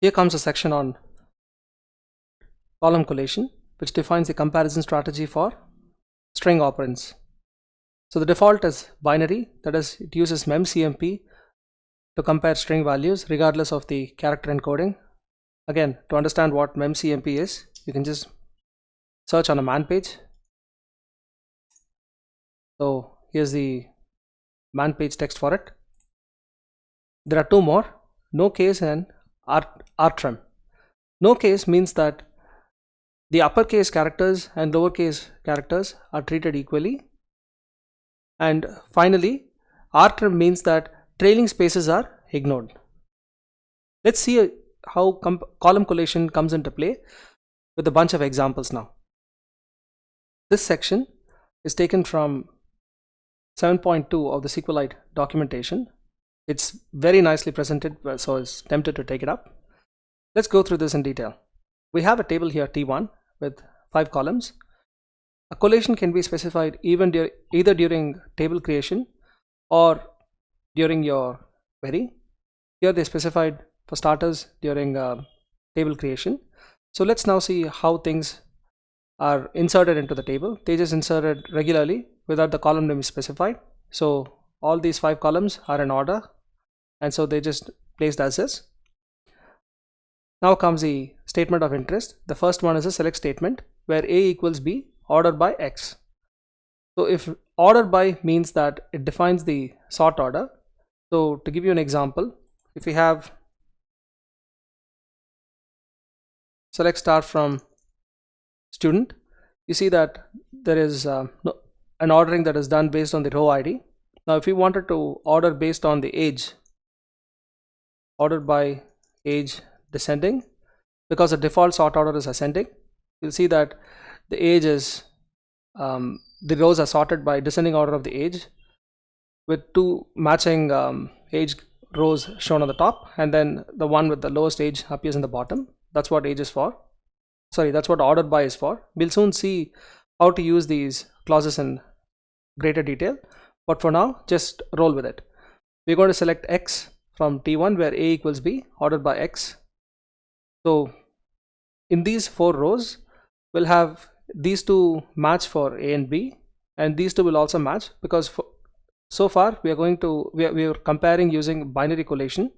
Here comes a section on column collation, which defines the comparison strategy for string operands. So the default is binary, that is, it uses memcmp to compare string values regardless of the character encoding. Again, to understand what memcmp is, you can just search on a man page. So here's the man page text for it. There are two more, no case and rtrim. No case means that the uppercase characters and lowercase characters are treated equally. And finally, rtrim means that trailing spaces are ignored. Let's see how column collation comes into play with a bunch of examples now. This section is taken from 7.2 of the SQLite documentation. It's very nicely presented, so I was tempted to take it up. Let's go through this in detail. We have a table here, T1, with 5 columns. A collation can be specified either during table creation or during your query. Here they specified, for starters, during table creation. So let's now see how things are inserted into the table. They just inserted regularly without the column name specified. So all these 5 columns are in order, and so they just placed as is. Now comes the statement of interest. The first one is a select statement where A equals B ordered by X. So if ordered by means that it defines the sort order. So to give you an example, if we have select star from student, you see that there is an ordering that is done based on the row ID. Now if we wanted to order based on the age, ordered by age descending, because the default sort order is ascending, you'll see that the age is the rows are sorted by descending order of the age, with 2 matching age rows shown on the top, and then the one with the lowest age appears in the bottom. That's what age is for. Sorry, that's what ordered by is for. We'll soon see how to use these clauses in greater detail, but for now just roll with it. We're going to select X from T1 where A equals B ordered by X. So in these 4 rows, we'll have these 2 match for A and B, and these 2 will also match, because so far we are comparing using binary collation.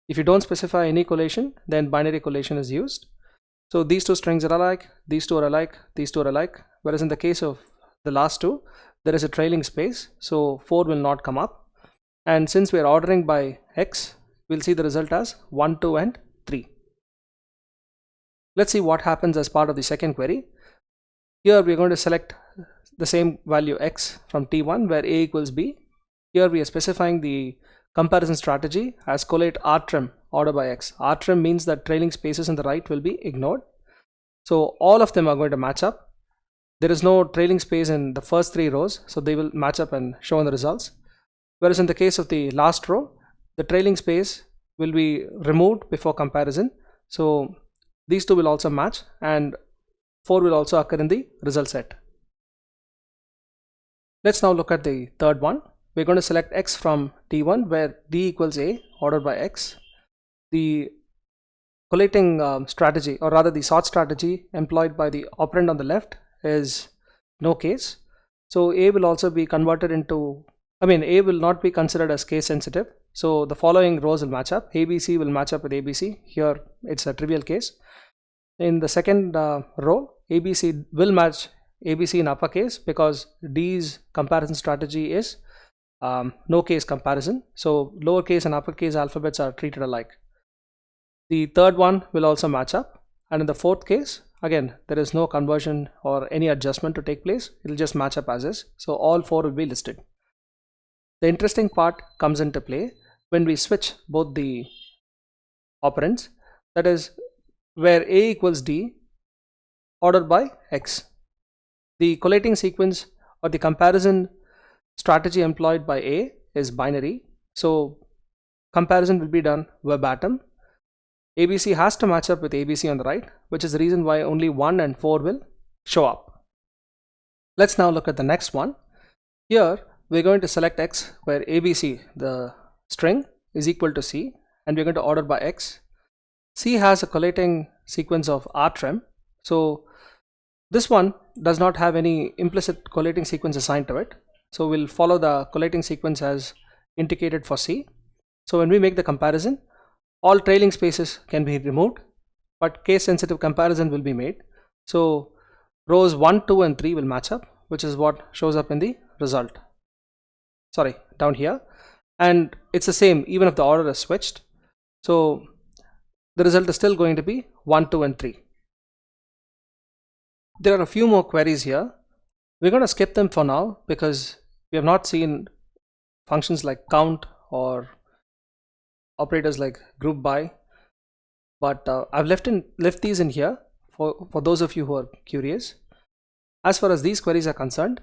If you don't specify any collation, then binary collation is used. So these 2 strings are alike, these 2 are alike, these 2 are alike, whereas in the case of the last 2, there is a trailing space, so 4 will not come up. And since we are ordering by X, we'll see the result as 1, 2 and 3. Let's see what happens as part of the second query. Here we are going to select the same value X from T1 where A equals B. Here we are specifying the comparison strategy as collate rtrim order by X. Rtrim means that trailing spaces in the right will be ignored. So all of them are going to match up. There is no trailing space in the first 3 rows, so they will match up and show in the results. Whereas in the case of the last row, the trailing space will be removed before comparison. So these 2 will also match, and 4 will also occur in the result set. Let's now look at the third one. We're going to select X from T1 where D equals A ordered by X. The collating strategy, or rather the sort strategy employed by the operand on the left, is no case. So A will also be converted into, A will not be considered as case sensitive. So the following rows will match up. ABC will match up with ABC. Here it's a trivial case. In the second row, ABC will match ABC in uppercase because D's comparison strategy is no case comparison. So lowercase and uppercase alphabets are treated alike. The third one will also match up, and in the fourth case, again, there is no conversion or any adjustment to take place. It will just match up as is. So all 4 will be listed. The interesting part comes into play when we switch both the operands, that is where A equals D ordered by X. The collating sequence or the comparison strategy employed by A is binary, so comparison will be done verbatim. ABC has to match up with ABC on the right, which is the reason why only 1 and 4 will show up. Let's now look at the next one. Here we're going to select X where ABC, the string, is equal to C, and we're going to order by X. C has a collating sequence of rtrem. So this one does not have any implicit collating sequence assigned to it. So we'll follow the collating sequence as indicated for C. So when we make the comparison, all trailing spaces can be removed, but case sensitive comparison will be made. So rows 1, 2 and 3 will match up, which is what shows up in the result. Sorry, down here. And it's the same even if the order is switched. So the result is still going to be 1, 2 and 3. There are a few more queries here. We're going to skip them for now because we have not seen functions like count or operators like group by, but I've left these in here for those of you who are curious. As far as these queries are concerned,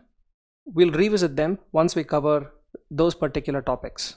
we'll revisit them once we cover those particular topics.